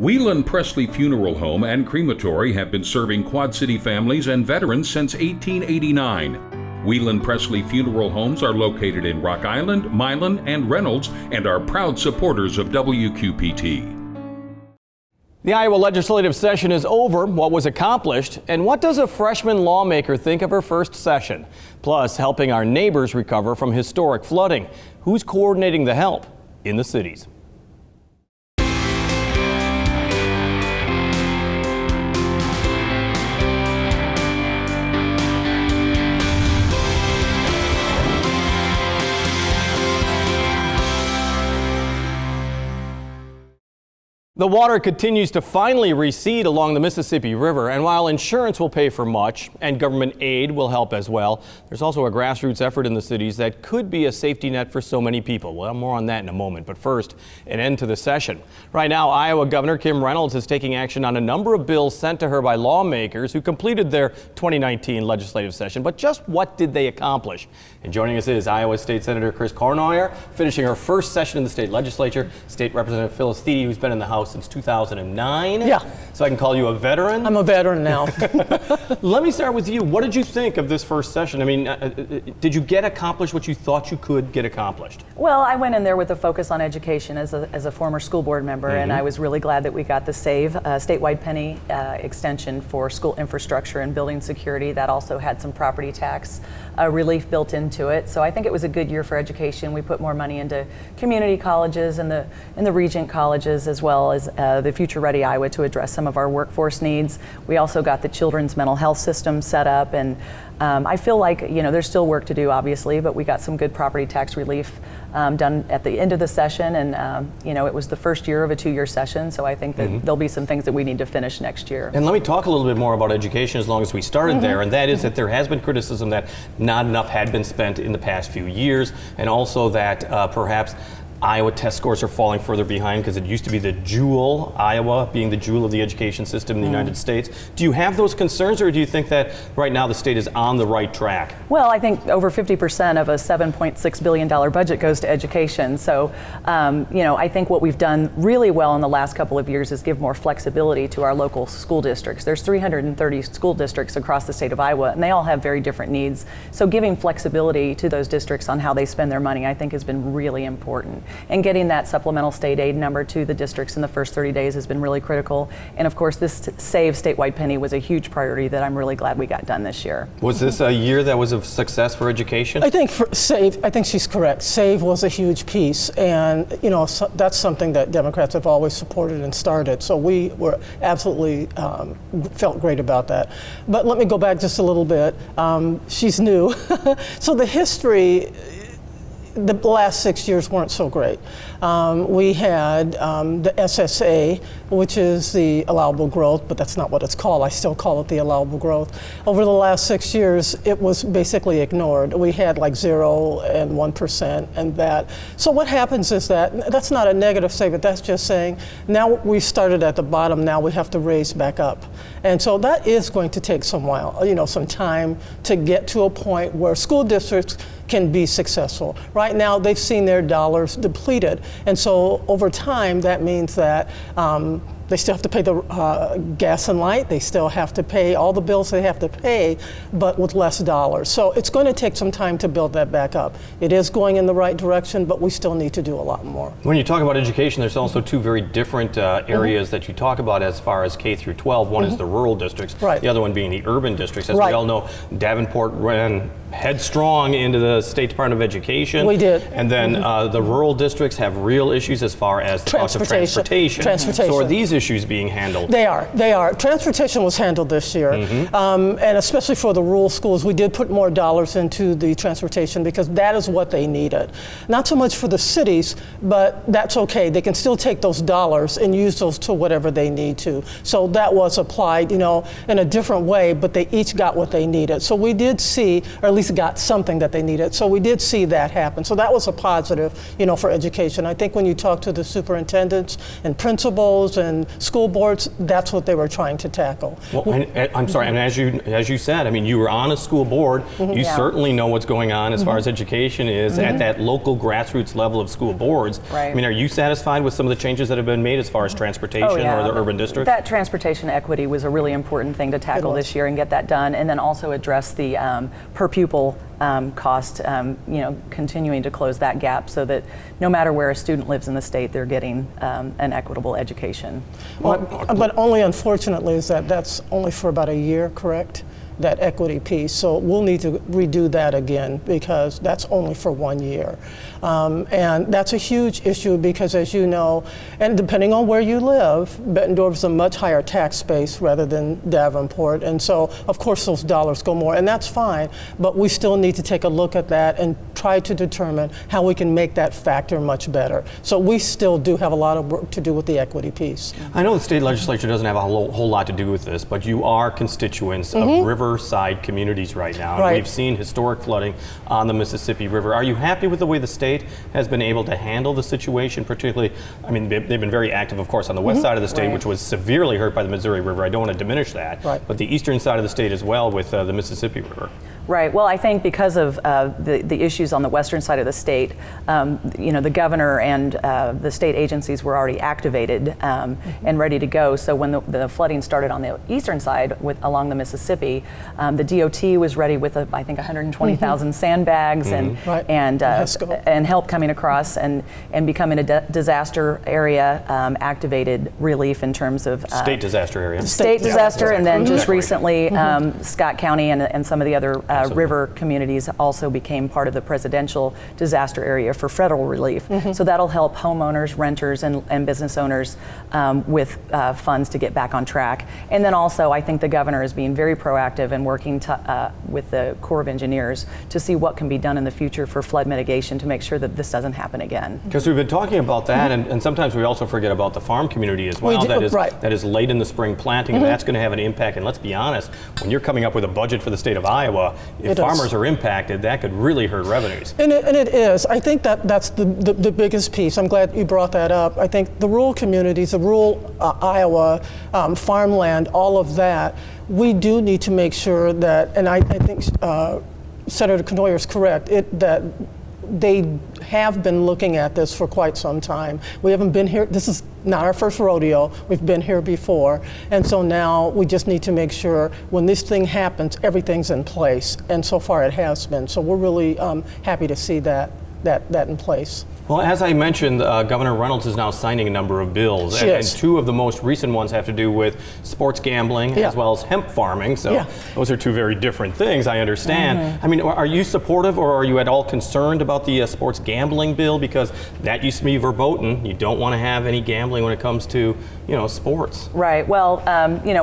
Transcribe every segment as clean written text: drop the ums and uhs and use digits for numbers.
Whelan Presley Funeral Home and Crematory have been serving Quad City families and veterans since 1889. Whelan Presley Funeral Homes are located in Rock Island, Milan, and Reynolds and are proud supporters of WQPT. The Iowa legislative session is over. What was accomplished, and what does a freshman lawmaker think of her first session? Plus, helping our neighbors recover from historic flooding. Who's coordinating the help in the cities? The water continues to finally recede along the Mississippi River, and while insurance will pay for much and government aid will help as well, there's also a grassroots effort in the cities that could be a safety net for so many people. Well, more on that in a moment, but first, an end to the session. Right now, Iowa Governor Kim Reynolds is taking action on a number of bills sent to her by lawmakers who completed their 2019 legislative session. But just what did they accomplish? And joining us is Iowa State Senator Chris Kornheuer, finishing her first session in the state legislature, State Representative Phyllis Thiede, who's been in the House since 2009. Yeah. So I can call you a veteran? I'm a veteran now. Let me start with you. What did you think of this first session? I mean, did you get accomplished what you thought you could get accomplished? Well, I went in there with a focus on education as a former school board member, and I was really glad that we got the SAVE statewide penny extension for school infrastructure and building security. That also had some property tax relief built into it. So I think it was a good year for education. We put more money into community colleges and the Regent colleges, as well as the Future Ready Iowa, to address some of our workforce needs. We also got the children's mental health system set up, and I feel like, there's still work to do, obviously, but we got some good property tax relief done at the end of the session, and it was the first year of a 2-year session, so I think that there'll be some things that we need to finish next year. And let me talk a little bit more about education, as long as we started there, and that is that there has been criticism that not enough had been spent in the past few years, and also that perhaps Iowa test scores are falling further behind, because it used to be the jewel, Iowa being the jewel of the education system in the United States. Do you have those concerns, or do you think that right now the state is on the right track? Well, I think over 50% of a $7.6 billion budget goes to education. So, I think what we've done really well in the last couple of years is give more flexibility to our local school districts. There's 330 school districts across the state of Iowa, and they all have very different needs. So giving flexibility to those districts on how they spend their money, I think, has been really important. And getting that supplemental state aid number to the districts in the first 30 days has been really critical. And of course, this SAVE statewide penny was a huge priority that I'm really glad we got done this year. Was this a year that was a success for education? I think for SAVE, I think she's correct. SAVE was a huge piece, and that's something that Democrats have always supported and started. So we were absolutely felt great about that. But let me go back just a little bit. She's new, so the history. The last 6 years weren't so great. We had the SSA, which is the allowable growth, but that's not what it's called. I still call it the allowable growth. Over the last 6 years, it was basically ignored. We had like 0 and 1% and that. So what happens is that's not a negative statement. That's just saying, now we started at the bottom, now we have to raise back up. And so that is going to take some while, some time to get to a point where school districts can be successful. Right now, they've seen their dollars depleted. And so over time, that means that they still have to pay the gas and light. They still have to pay all the bills they have to pay, but with less dollars. So it's going to take some time to build that back up. It is going in the right direction, but we still need to do a lot more. When you talk about education, there's also two very different areas that you talk about as far as K through 12. One is the rural districts, the other one being the urban districts. As we all know, Davenport ran headstrong into the State Department of Education. We did. And then the rural districts have real issues as far as the cost of transportation. So are these issues being handled? They are. Transportation was handled this year. And especially for the rural schools, we did put more dollars into the transportation because that is what they needed. Not so much for the cities, but that's okay. They can still take those dollars and use those to whatever they need to. So that was applied, in a different way, but they each got what they needed. So we did see, or at least got something that they needed. So we did see that happen. So that was a positive, for education. I think when you talk to the superintendents and principals and and school boards, that's what they were trying to tackle. Well, and I'm sorry, and as you said, I mean, you were on a school board. You certainly know what's going on as far as education is at that local grassroots level of school boards. Right. I mean, are you satisfied with some of the changes that have been made as far as transportation or the urban district? That transportation equity was a really important thing to tackle this year and get that done, and then also address the per pupil cost, continuing to close that gap so that no matter where a student lives in the state, they're getting an equitable education. But only unfortunately is that that's only for about a year, correct? That equity piece. So we'll need to redo that again because that's only for 1 year. And that's a huge issue because, as you know, and depending on where you live, Bettendorf is a much higher tax base rather than Davenport. And so, of course, those dollars go more, and that's fine. But we still need to take a look at that and try to determine how we can make that factor much better. So we still do have a lot of work to do with the equity piece. I know the state legislature doesn't have a whole lot to do with this, but you are constituents of riverside communities right now. Right. And we've seen historic flooding on the Mississippi River. Are you happy with the way the state has been able to handle the situation, particularly, I mean, they've been very active, of course, on the west side of the state, which was severely hurt by the Missouri River. I don't want to diminish that, but the eastern side of the state as well with the Mississippi River. Right. Well, I think because of the issues on the western side of the state, the governor and the state agencies were already activated and ready to go. So when the flooding started on the eastern side along the Mississippi, the DOT was ready with I think 120,000 sandbags and help coming across and becoming a disaster area, activated relief in terms of state disaster area. State disaster, and then just recently Scott County and some of the other river communities also became part of the presidential disaster area for federal relief. So that'll help homeowners, renters, and business owners with funds to get back on track. And then also, I think the governor is being very proactive and working with the Corps of Engineers to see what can be done in the future for flood mitigation to make sure that this doesn't happen again. Because we've been talking about that, and sometimes we also forget about the farm community as well. That is late in the spring planting, and that's going to have an impact. And let's be honest, when you're coming up with a budget for the state of Iowa, if farmers are impacted, that could really hurt revenues. And it is. I think that's the biggest piece. I'm glad you brought that up. I think the rural communities, the rural Iowa, farmland, all of that, we do need to make sure that, and I think Senator Cournoyer is correct, that they have been looking at this for quite some time. We haven't been here, this is not our first rodeo, we've been here before, and so now we just need to make sure when this thing happens, everything's in place, and so far it has been. So we're really happy to see that in place. Well, as I mentioned, Governor Reynolds is now signing a number of bills, and two of the most recent ones have to do with sports gambling as well as hemp farming. So those are two very different things, I understand. I mean, are you supportive or are you at all concerned about the sports gambling bill? Because that used to be verboten. You don't want to have any gambling when it comes to, sports. Right. Well,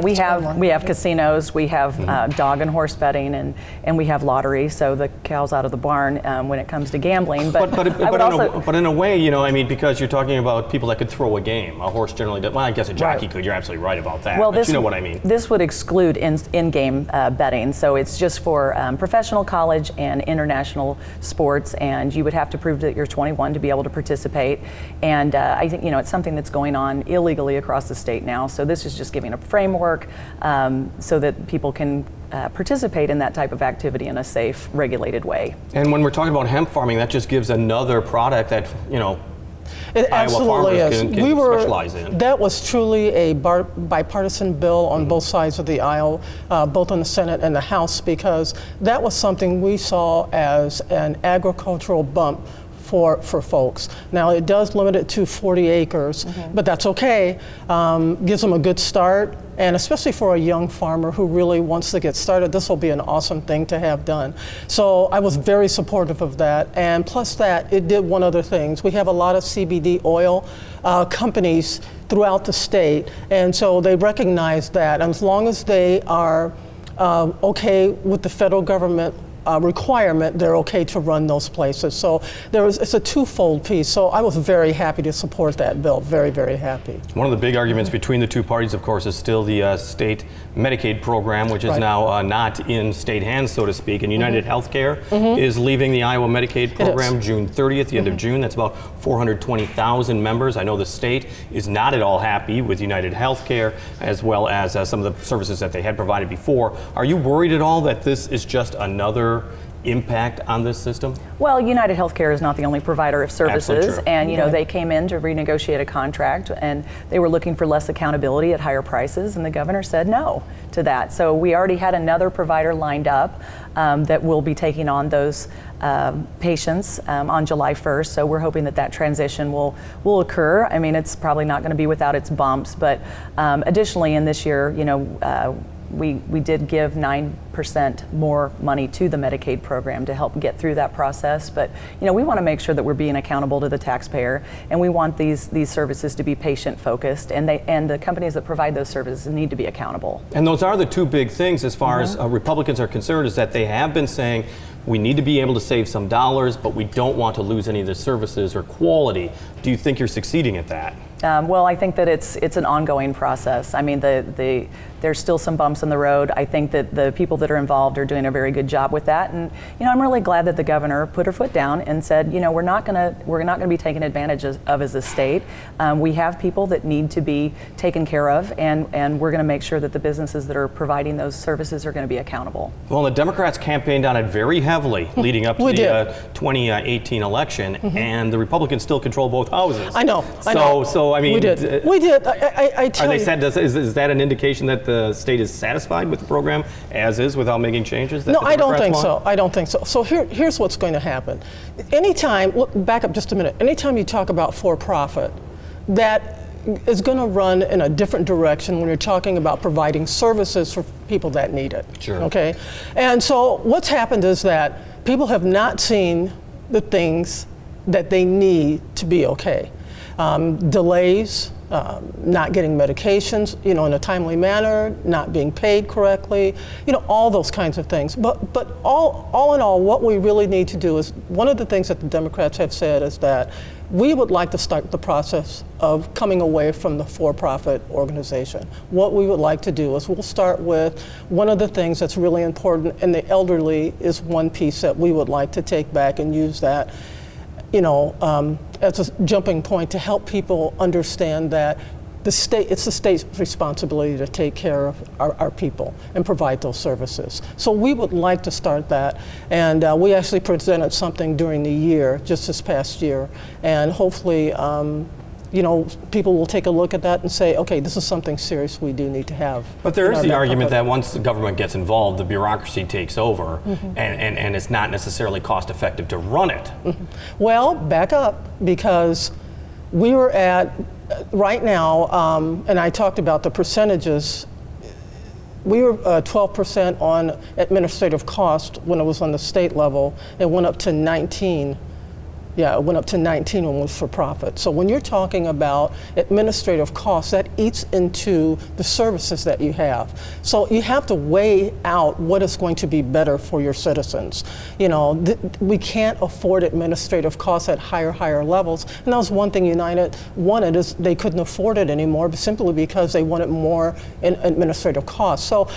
we have casinos, we have dog and horse betting, and we have lottery. So the cow's out of the barn when it comes to gambling. But in a way, because you're talking about people that could throw a game. A horse generally does. Well, I guess a jockey could. You're absolutely right about that. Well, but you know what I mean. This would exclude in-game betting. So it's just for professional, college, and international sports. And you would have to prove that you're 21 to be able to participate. And I think, it's something that's going on illegally across the state now. So this is just giving a framework so that people can participate in that type of activity in a safe, regulated way. And when we're talking about hemp farming, that just gives another product that, it Iowa farmers can specialize in. That was truly a bipartisan bill on both sides of the aisle, both in the Senate and the House, because that was something we saw as an agricultural bump for folks. Now it does limit it to 40 acres, but that's okay. Gives them a good start, and especially for a young farmer who really wants to get started, this will be an awesome thing to have done. So I was very supportive of that, and plus that, it did one other thing. We have a lot of CBD oil companies throughout the state, and so they recognize that, and as long as they are okay with the federal government requirement, they're okay to run those places. So it's a twofold piece. So I was very happy to support that bill, very, very happy. One of the big arguments between the two parties, of course, is still the state Medicaid program, which is Right. now not in state hands, so to speak. And United Healthcare is leaving the Iowa Medicaid program June 30th, the end of June. That's about 420,000 members. I know the state is not at all happy with United Healthcare, as well as some of the services that they had provided before. Are you worried at all that this is just another impact on this system? Well, United Healthcare is not the only provider of services, Absolutely true. and they came in to renegotiate a contract, and they were looking for less accountability at higher prices, and the governor said no to that. So we already had another provider lined up that will be taking on those patients on July 1st. So we're hoping that transition will occur. I mean, it's probably not going to be without its bumps, but additionally, in this year, we did give 9% more money to the Medicaid program to help get through that process. But we want to make sure that we're being accountable to the taxpayer, and we want these services to be patient focused, and the companies that provide those services need to be accountable. And those are the two big things as far as Republicans are concerned, is that they have been saying we need to be able to save some dollars, but we don't want to lose any of the services or quality. Do you think you're succeeding at that? Well, I think that it's an ongoing process. I mean, there's still some bumps in the road. I think that the people that are involved are doing a very good job with that, and I'm really glad that the governor put her foot down and said, we're not going to be taken advantage of as a state. We have people that need to be taken care of, and we're going to make sure that the businesses that are providing those services are going to be accountable. Well, the Democrats campaigned on it very heavily leading up to the 2018 election, and the Republicans still control both houses. I know. So I mean, we did. I tell you. Is that an indication that the state is satisfied with the program as is without making changes? No, I don't think so. I don't think so. So here's what's going to happen. Back up just a minute. Anytime you talk about for-profit, that is going to run in a different direction when you're talking about providing services for people that need it. Sure. Okay? And so what's happened is that people have not seen the things that they need to be okay. Delays, not getting medications, in a timely manner, not being paid correctly, all those kinds of things. But all in all, what we really need to do is, one of the things that the Democrats have said is that we would like to start the process of coming away from the for-profit organization. What we would like to do is we'll start with one of the things that's really important, and the elderly is one piece that we would like to take back and use that as a jumping point to help people understand that it's the state's responsibility to take care of our people and provide those services. So we would like to start that, and we actually presented something during the year, just this past year, and hopefully people will take a look at that and say, okay, this is something serious we do need to have. But there is the argument that once the government gets involved, the bureaucracy takes over, and it's not necessarily cost effective to run it. Well, back up, because we were at, right now, and I talked about the percentages, we were 12% on administrative cost when it was on the state level. It went up to 19. Yeah, it went up to 19 when it was for profit. So when you're talking about administrative costs, that eats into the services that you have. So you have to weigh out what is going to be better for your citizens. We can't afford administrative costs at higher levels. And that was one thing United wanted, is they couldn't afford it anymore, simply because they wanted more in administrative costs. So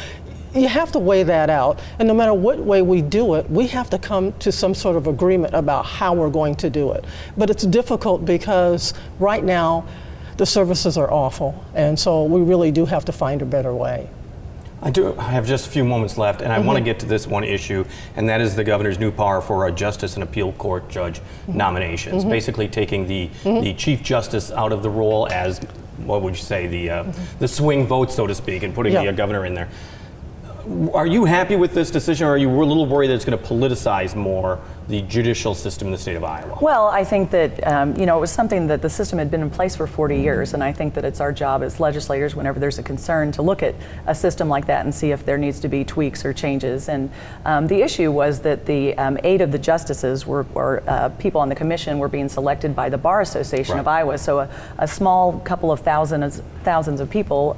you have to weigh that out, and no matter what way we do it, we have to come to some sort of agreement about how we're going to do it. But it's difficult because right now the services are awful, and so we really do have to find a better way. I have just a few moments left, and I want to get to this one issue, and that is the governor's new power for a justice and appeal court judge nominations, basically taking the chief justice out of the role as, what would you say, the swing vote, so to speak, and putting the governor in there. Are you happy with this decision, or are you a little worried that it's going to politicize more the judicial system in the state of Iowa? Well, I think that it was something that the system had been in place for 40 years, and I think that it's our job as legislators, whenever there's a concern, to look at a system like that and see if there needs to be tweaks or changes. And the issue was that the 8 of the justices were people on the commission were being selected by the Bar Association of Iowa, so a small couple of thousands of people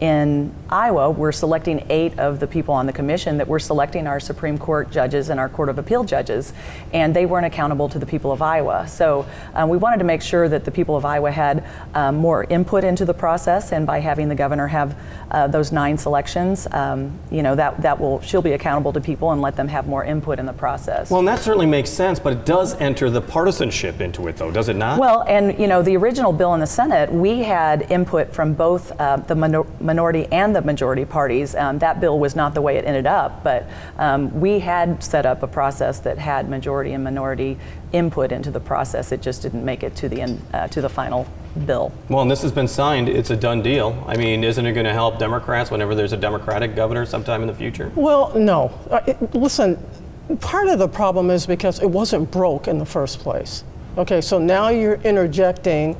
in Iowa, we're selecting 8 of the people on the commission that we're selecting our Supreme Court judges and our Court of Appeal judges, and they weren't accountable to the people of Iowa. So we wanted to make sure that the people of Iowa had more input into the process, and by having the governor have those 9 selections, she'll be accountable to people and let them have more input in the process. Well, and that certainly makes sense, but it does enter the partisanship into it, though, does it not? Well, and the original bill in the Senate, we had input from both the minority and the majority parties. That bill was not the way it ended up, but we had set up a process that had majority and minority input into the process. It just didn't make it to the end, to the final bill. Well, and this has been signed. It's a done deal. I mean, isn't it going to help Democrats whenever there's a Democratic governor sometime in the future? Well, no. Listen, part of the problem is because it wasn't broke in the first place. Okay, so now you're interjecting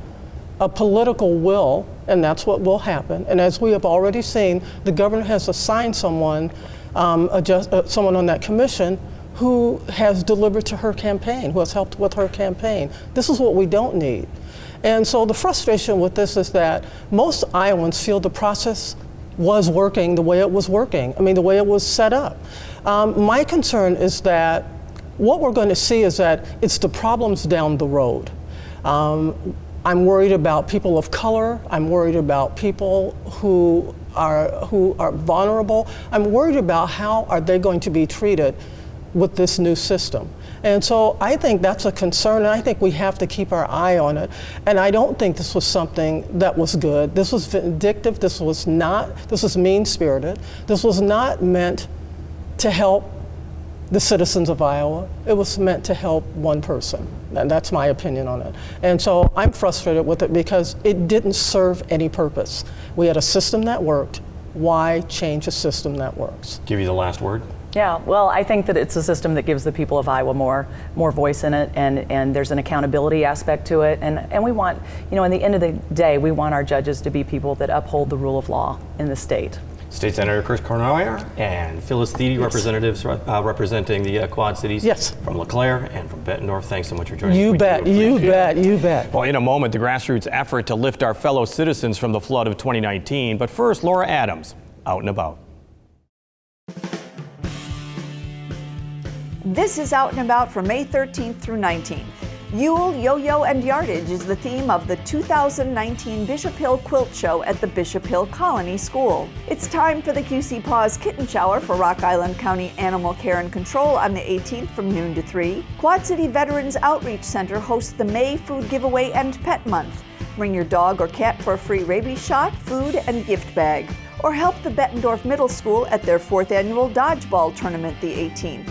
a political will, and that's what will happen. And as we have already seen, the governor has assigned someone, someone on that commission who has delivered to her campaign, who has helped with her campaign. This is what we don't need. And so the frustration with this is that most Iowans feel the process was working the way it was working. I mean, the way it was set up. My concern is that what we're going to see is that it's the problems down the road. I'm worried about people of color. I'm worried about people who are vulnerable. I'm worried about how are they going to be treated with this new system. And so I think that's a concern, and I think we have to keep our eye on it. And I don't think this was something that was good. This was vindictive. This was mean-spirited. This was not meant to help the citizens of Iowa. It was meant to help one person. And that's my opinion on it. And so I'm frustrated with it because it didn't serve any purpose. We had a system that worked. Why change a system that works? Give you the last word. Yeah, well, I think that it's a system that gives the people of Iowa more voice in it, and there's an accountability aspect to it. And we want, in the end of the day, we want our judges to be people that uphold the rule of law in the state. State Senator Chris Cornelier and Phyllis Thiede, yes. Representatives representing the Quad Cities, yes. From LeClaire and from Bettendorf. Thanks so much for joining us. You bet. Well, in a moment, the grassroots effort to lift our fellow citizens from the flood of 2019. But first, Laura Adams, out and about. This is Out and About for May 13th through 19th. Yule, Yo-Yo, and Yardage is the theme of the 2019 Bishop Hill Quilt Show at the Bishop Hill Colony School. It's time for the QC Paws Kitten Shower for Rock Island County Animal Care and Control on the 18th from noon to 3. Quad City Veterans Outreach Center hosts the May Food Giveaway and Pet Month. Bring your dog or cat for a free rabies shot, food, and gift bag. Or help the Bettendorf Middle School at their 4th annual Dodgeball Tournament the 18th.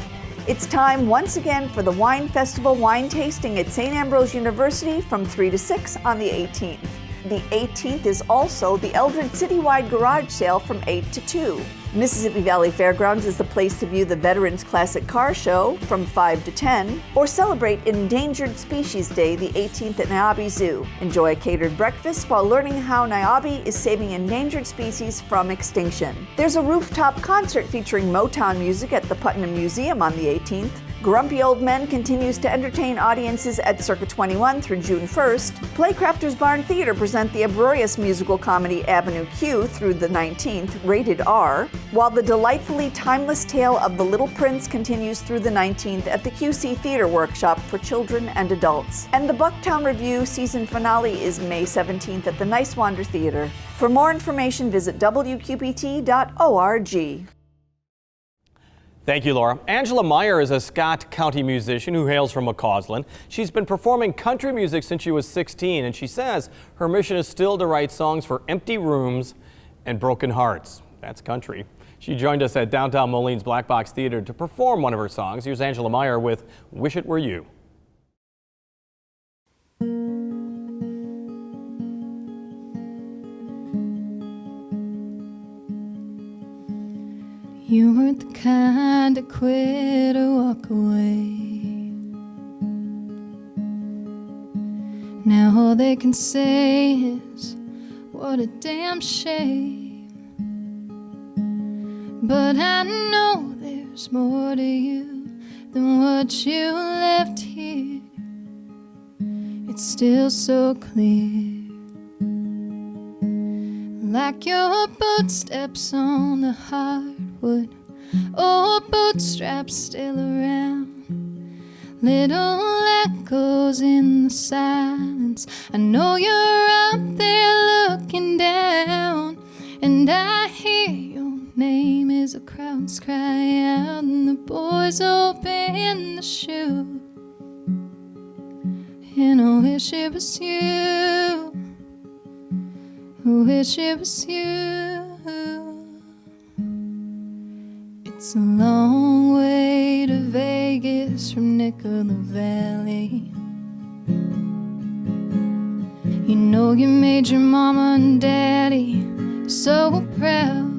It's time once again for the Wine Festival wine tasting at St. Ambrose University from 3 to 6 on the 18th. The 18th is also the Eldred Citywide Garage Sale from 8 to 2. Mississippi Valley Fairgrounds is the place to view the Veterans Classic Car Show from 5 to 10, or celebrate Endangered Species Day the 18th at Niabi Zoo. Enjoy a catered breakfast while learning how Niabi is saving endangered species from extinction. There's a rooftop concert featuring Motown music at the Putnam Museum on the 18th. Grumpy Old Men continues to entertain audiences at Circa 21 through June 1st. Playcrafters Barn Theater present the uproarious musical comedy Avenue Q through the 19th, rated R, while the delightfully timeless tale of The Little Prince continues through the 19th at the QC Theater Workshop for children and adults. And the Bucktown Review season finale is May 17th at the Nicewander Theater. For more information, visit wqpt.org. Thank you, Laura. Angela Meyer is a Scott County musician who hails from McCausland. She's been performing country music since she was 16, and she says her mission is still to write songs for empty rooms and broken hearts. That's country. She joined us at downtown Molene's Black Box Theater to perform one of her songs. Here's Angela Meyer with Wish It Were You. You weren't the kind to quit or walk away. Now all they can say is, what a damn shame. But I know there's more to you than what you left here. It's still so clear. like your footsteps on the hardwood, old bootstraps still around, little echoes in the silence. I know you're up there looking down, and I hear your name as the crowds cry out and the boys open the chute. And I wish it was you, I wish it was you. It's a long way to Vegas from Nicola Valley. You know you made your mama and daddy so proud,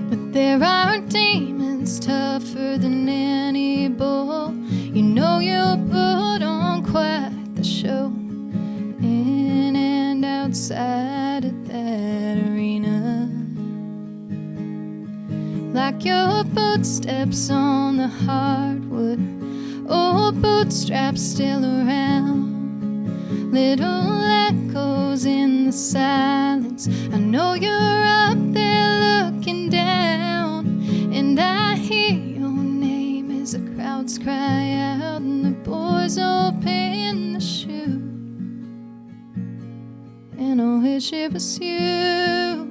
but there are demons tougher than any bull. You know you put on quite the show, in and outside of that arena, like your footsteps on the hardwood, old bootstraps still around, little echoes in the silence. I know you're up there looking down, and I hear your name as the crowds cry out and the boys open the chute. And I wish it was you,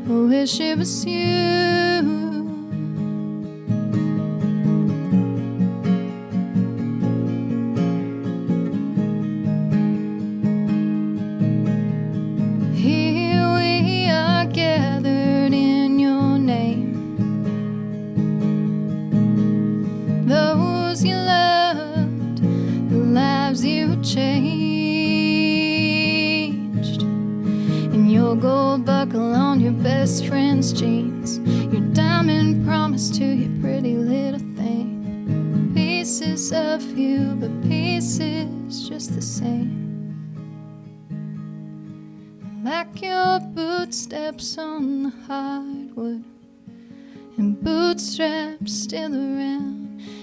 I wish it was you. Here we are gathered in your name, those you loved, the lives you changed, and your gold buckle on your best friend's jeans, your diamond promise to your pretty little thing. Pieces of you, but pieces just the same, like your footsteps on the hardwood and bootstraps still around.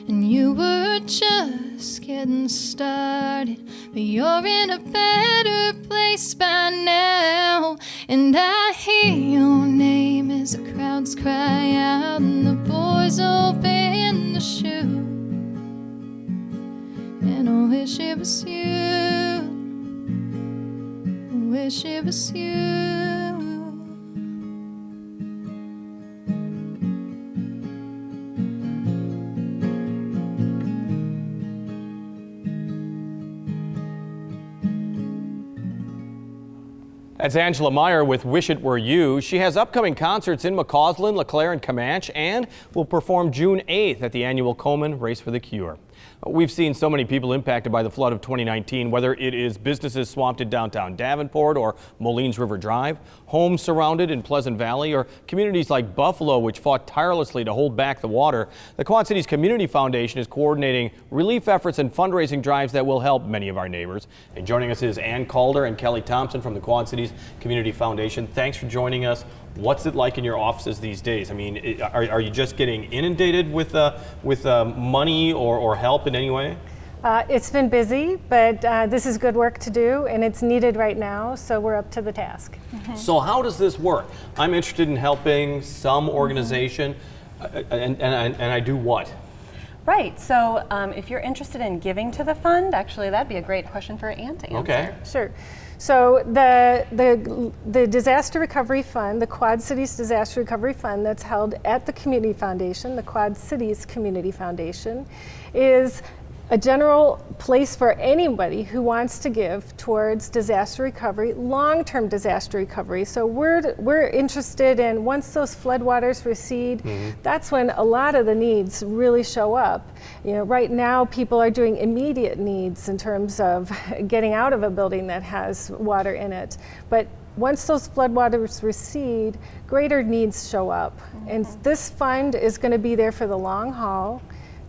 And you were just getting started, but you're in a better place by now. And I hear your name as the crowds cry out and the boys open the chute. And I wish it was you, I wish it was you. That's Angela Meyer with Wish It Were You. She has upcoming concerts in McCausland, LeClaire, and Comanche, and will perform June 8th at the annual Komen Race for the Cure. We've seen so many people impacted by the flood of 2019, whether it is businesses swamped in downtown Davenport or Moline River Drive, homes surrounded in Pleasant Valley, or communities like Buffalo, which fought tirelessly to hold back the water. The Quad Cities Community Foundation is coordinating relief efforts and fundraising drives that will help many of our neighbors. And joining us is Ann Calder and Kelly Thompson from the Quad Cities Community Foundation. Thanks for joining us. What's it like in your offices these days? I mean, are you just getting inundated with money or help in any way? It's been busy, but this is good work to do, and it's needed right now, so we're up to the task. Mm-hmm. So how does this work? I'm interested in helping some organization, and I do what? Right, so if you're interested in giving to the fund, actually that'd be a great question for Ann to answer. Okay. Sure. So the Disaster Recovery Fund, the Quad Cities Disaster Recovery Fund that's held at the Community Foundation, the Quad Cities Community Foundation, is a general place for anybody who wants to give towards disaster recovery, long-term disaster recovery. So we're interested in, once those floodwaters recede, that's when a lot of the needs really show up. You know, right now people are doing immediate needs in terms of getting out of a building that has water in it. But once those floodwaters recede, greater needs show up. And this fund is going to be there for the long haul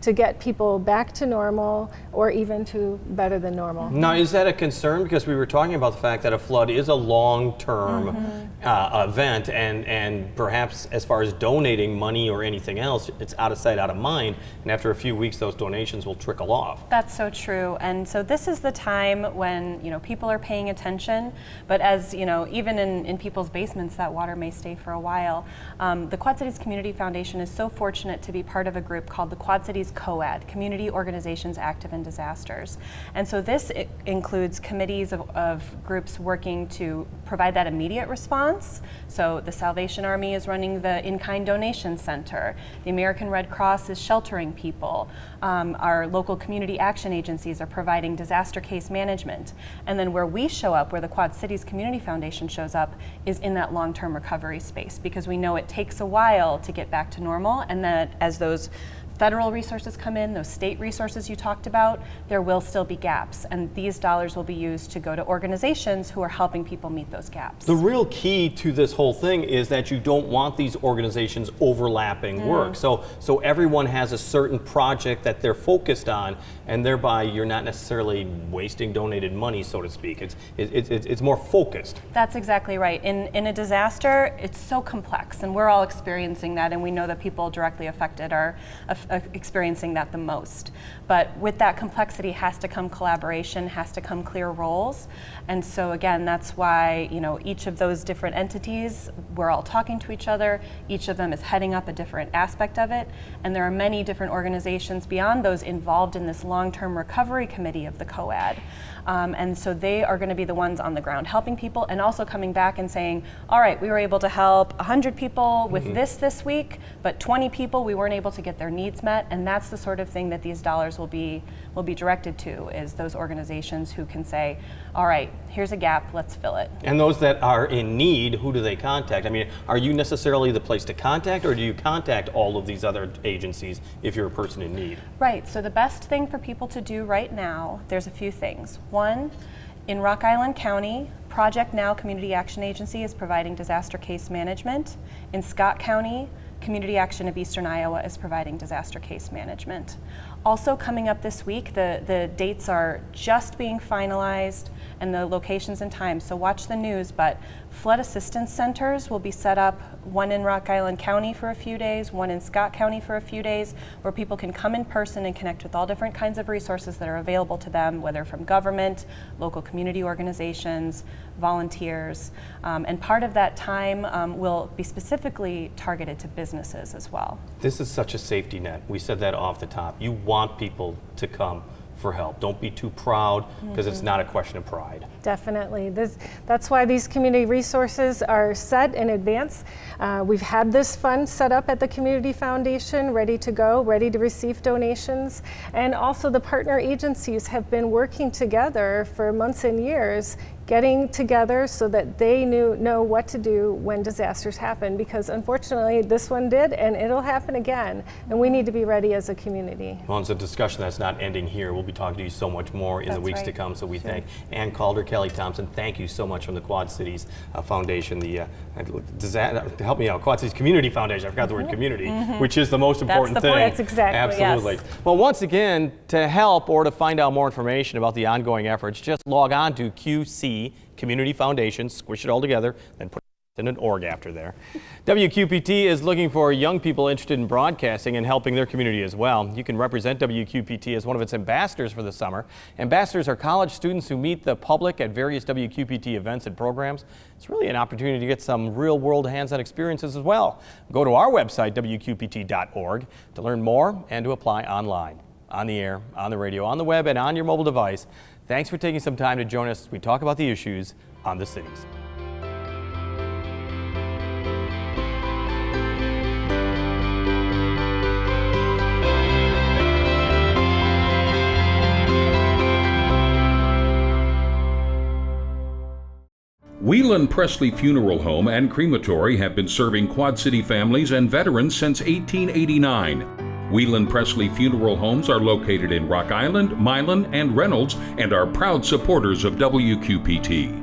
to get people back to normal or even to better than normal. Now, is that a concern? Because we were talking about the fact that a flood is a long-term event, and perhaps as far as donating money or anything else, it's out of sight, out of mind, and after a few weeks, those donations will trickle off. That's so true. And so this is the time when, people are paying attention, but as, even in people's basements, that water may stay for a while. The Quad Cities Community Foundation is so fortunate to be part of a group called the Quad Cities COAD, Community Organizations Active in Disasters. And so this includes committees of groups working to provide that immediate response. So the Salvation Army is running the In-Kind Donation Center. The American Red Cross is sheltering people. Our local community action agencies are providing disaster case management. And then where we show up, where the Quad Cities Community Foundation shows up, is in that long-term recovery space, because we know it takes a while to get back to normal, and that as those federal resources come in, those state resources you talked about, there will still be gaps, and these dollars will be used to go to organizations who are helping people meet those gaps. The real key to this whole thing is that you don't want these organizations overlapping work. So everyone has a certain project that they're focused on, and thereby you're not necessarily wasting donated money, so to speak. It's more focused. That's exactly right. In a disaster, it's so complex, and we're all experiencing that, and we know that people directly affected are experiencing that the most. But with that complexity has to come collaboration, has to come clear roles. And so again, that's why, each of those different entities, we're all talking to each other. Each of them is heading up a different aspect of it. And there are many different organizations beyond those involved in this long-term recovery committee of the COAD. And so they are going to be the ones on the ground helping people, and also coming back and saying, all right, we were able to help 100 people with this week, but 20 people we weren't able to get their needs met. And that's the sort of thing that these dollars will be directed to, is those organizations who can say, all right, here's a gap, let's fill it. And those that are in need, who do they contact? I mean, are you necessarily the place to contact, or do you contact all of these other agencies if you're a person in need? Right, so the best thing for people to do right now, there's a few things. One, in Rock Island County, Project Now Community Action Agency is providing disaster case management. In Scott County, Community Action of Eastern Iowa is providing disaster case management. Also coming up this week, the dates are just being finalized, and the locations and times, so watch the news, but flood assistance centers will be set up, one in Rock Island County for a few days, one in Scott County for a few days, where people can come in person and connect with all different kinds of resources that are available to them, whether from government, local community organizations, volunteers, and part of that time will be specifically targeted to businesses as well. This is such a safety net. We said that off the top. You want people to come for help. Don't be too proud, because it's not a question of pride. Definitely. That's why these community resources are set in advance. We've had this fund set up at the Community Foundation, ready to go, ready to receive donations. And also the partner agencies have been working together for months and years, getting together so that they know what to do when disasters happen, because unfortunately this one did, and it'll happen again, and we need to be ready as a community. Well, it's a discussion that's not ending here. We'll be talking to you so much more in the weeks to come, so we thank Ann Calder, Kelly Thompson, thank you so much from the Quad Cities Foundation, help me out, Quad Cities Community Foundation, I forgot the word community, which is the most important thing. That's exactly, absolutely. yes. Well, once again, to help or to find out more information about the ongoing efforts, just log on to QC Community Foundation, squish it all together, then put in an org after there. WQPT is looking for young people interested in broadcasting and helping their community as well. You can represent WQPT as one of its ambassadors for the summer. Ambassadors are college students who meet the public at various WQPT events and programs. It's really an opportunity to get some real-world hands-on experiences as well. Go to our website, WQPT.org, to learn more and to apply online, on the air, on the radio, on the web, and on your mobile device. Thanks for taking some time to join us as we talk about the issues on the cities. Whelan Presley Funeral Home and Crematory have been serving Quad City families and veterans since 1889. Whelan Presley Funeral Homes are located in Rock Island, Milan, and Reynolds, and are proud supporters of WQPT.